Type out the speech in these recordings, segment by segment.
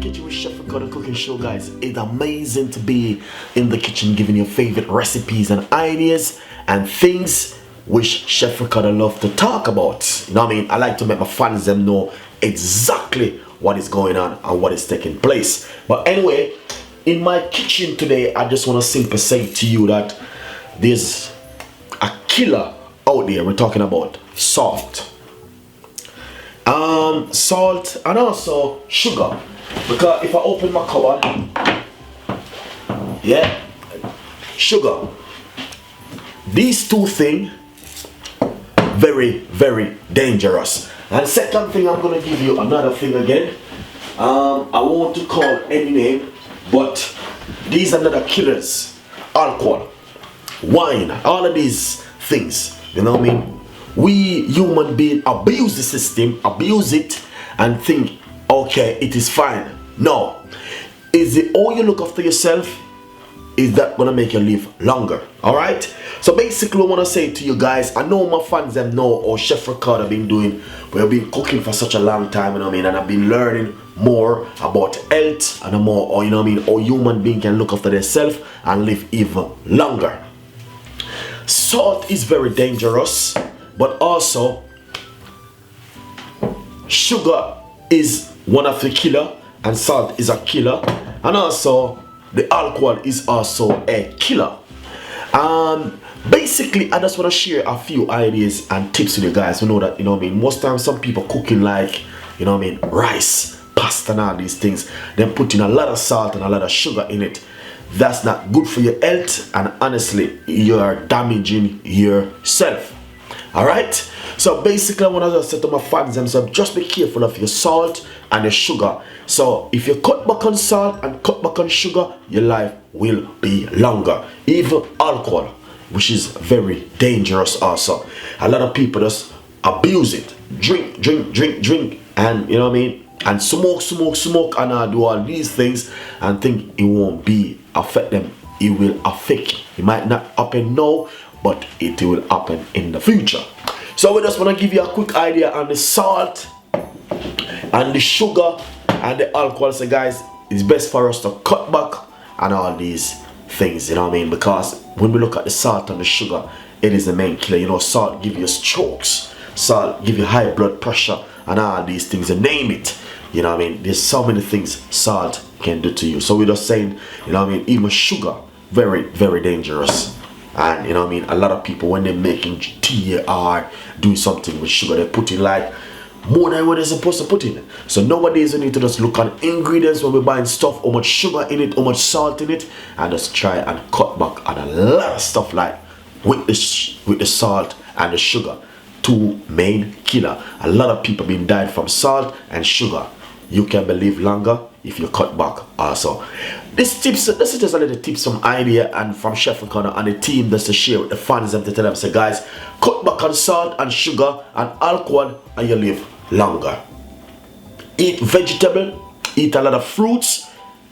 Kitchen with Chef Ricardo cooking show, guys. It's amazing to be in the kitchen giving you favorite recipes and ideas and things which Chef Ricardo love to talk about. You know what I mean? I like to make my fans them know exactly what is going on and what is taking place. But anyway, in my kitchen today, I just want to simply say to you that there's a killer out there. We're talking about salt. Salt and also sugar. Because if I open my cupboard, yeah, sugar. These two things, very, very dangerous. And the second thing, I'm gonna give you another thing again. I won't to call any name, but these are another killers. Alcohol, wine, all of these things. You know what I mean? We human beings abuse the system, abuse it, and think, okay, it is fine. No. Is it all you look after yourself? Is that gonna make you live longer? Alright? So basically I wanna say to you guys, I know my fans them know or Chef Ricardo been doing, we've been cooking for such a long time, you know what I mean, and I've been learning more about health and more, or you know what I mean, how human being can look after themselves and live even longer. Salt is very dangerous, but also sugar is one of the killer, and salt is a killer, and also the alcohol is also a killer. Basically I just want to share a few ideas and tips with you guys. You know that, you know what I mean, most times some people cooking like, you know what I mean, rice, pasta and all these things, then putting a lot of salt and a lot of sugar in it. That's not good for your health, and honestly you are damaging yourself. Alright, so basically I want to just say to my fans themselves, just be careful of your salt and your sugar. So if you cut back on salt and cut back on sugar, your life will be longer. Even alcohol, which is very dangerous also. A lot of people just abuse it. Drink, and you know what I mean, and smoke and do all these things and think it won't be affect them. It will affect. It might not happen now, but it will happen in the future. So we just want to give you a quick idea on the salt and the sugar and the alcohol. So guys, it's best for us to cut back on all these things, you know what I mean, because when we look at the salt and the sugar, it is the main killer. You know, salt give you strokes, salt give you high blood pressure and all these things, and name it. You know what I mean, there's so many things salt can do to you. So we're just saying, you know what I mean, even sugar, very, very dangerous. And you know what I mean, a lot of people when they're making tea or doing something with sugar, they put in like more than what they're supposed to put in. So nowadays we need to just look at ingredients when we're buying stuff, how much sugar in it, how much salt in it, and just try and cut back on a lot of stuff like with the salt and the sugar. Two main killer. A lot of people been died from salt and sugar. You can live longer if you cut back also. This is just a little tips, some idea, and from Chef Ricardo and the team just to share with the fans and to tell them, say guys, cut back on salt and sugar and alcohol and you live longer. Eat vegetable, eat a lot of fruits,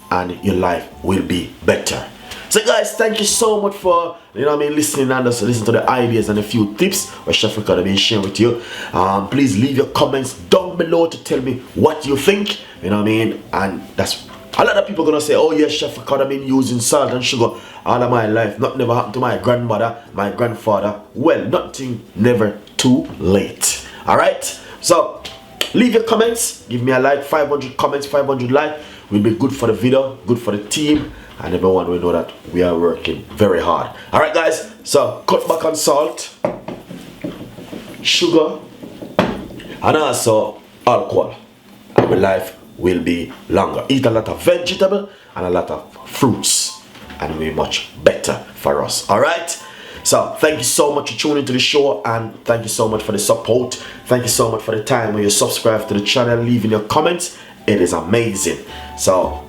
and your life will be better. So guys, thank you so much for, you know what I mean, listening and just listen to the ideas and a few tips where Chef Ricardo been sharing with you. Please leave your comments down below to tell me what you think, you know what I mean, and that's a lot of people gonna say, oh yes, Chef Ricardo been using salt and sugar all of my life. Nothing never happened to my grandmother, my grandfather. Well, nothing never too late. Alright, so leave your comments, give me a like. 500 comments, 500 likes will be good for the video, good for the team, and everyone will know that we are working very hard. Alright guys, so cut back on salt, sugar, and also alcohol, and your life will be longer. Eat a lot of vegetable and a lot of fruits, and it will be much better for us. Alright, so thank you so much for tuning into the show, and thank you so much for the support. Thank you so much for the time when you subscribe to the channel, leaving your comments. It is amazing. So